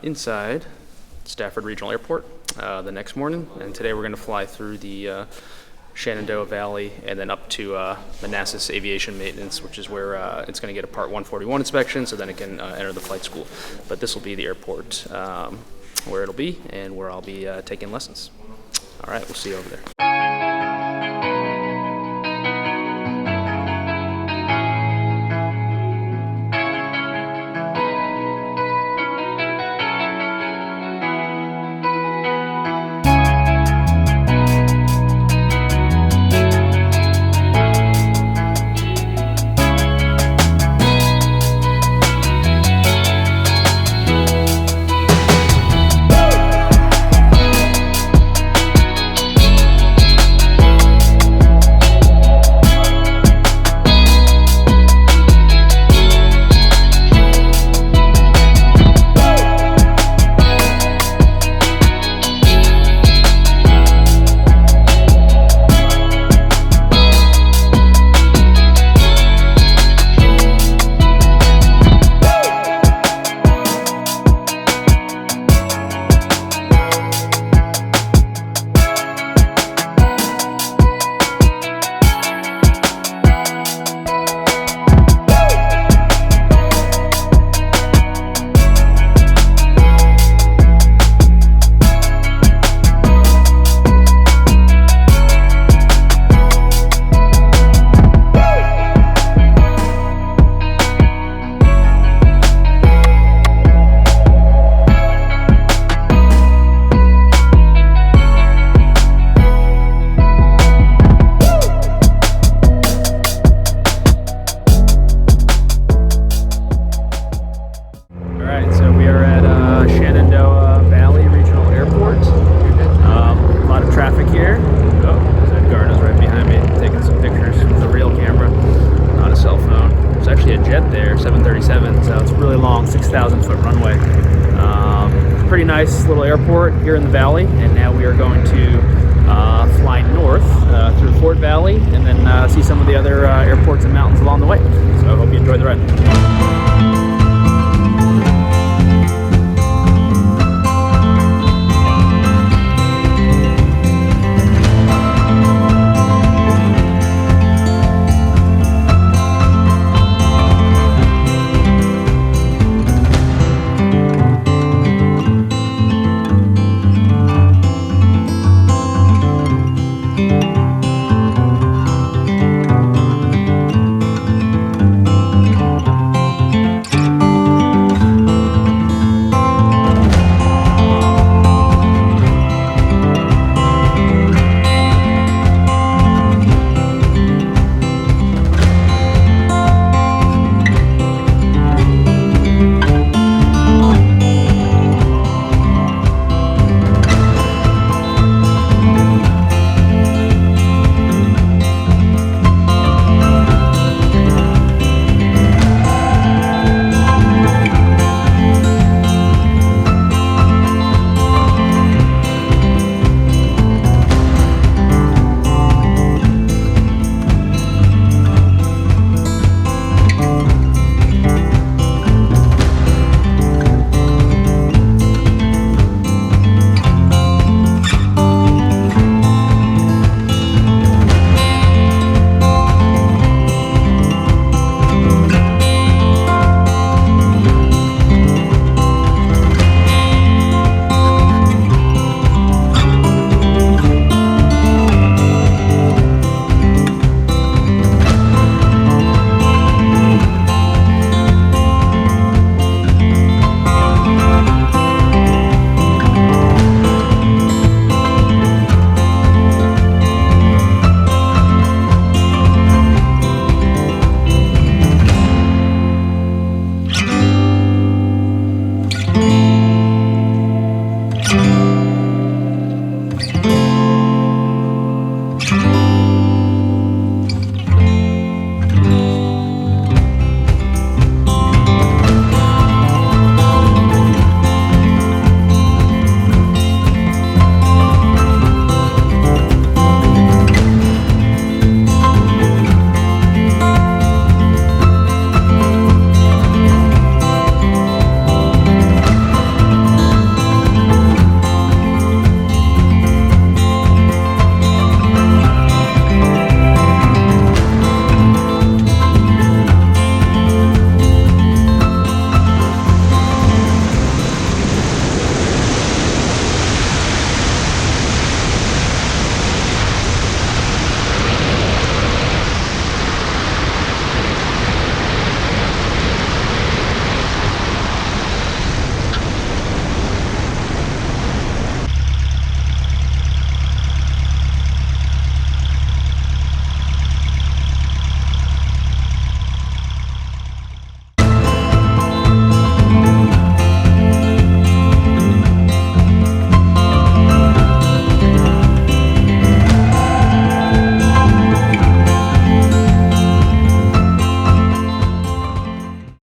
inside Stafford Regional Airport the next morning, and today we're going to fly through the Shenandoah Valley and then up to Manassas Aviation Maintenance, which is where it's going to get a Part 141 inspection, so then it can enter the flight school. But this will be the airport where it'll be and where I'll be taking lessons. All right, we'll see you over there. Shenandoah Valley Regional Airport. A lot of traffic here. Oh, there's Garna's right behind me, taking some pictures with a real camera, not a cell phone. There's actually a jet there, 737, so it's really long, 6,000 foot runway. Pretty nice little airport here in the valley, and now we are going to fly north through Fort Valley and then see some of the other airports and mountains along the way. So I hope you enjoy the ride.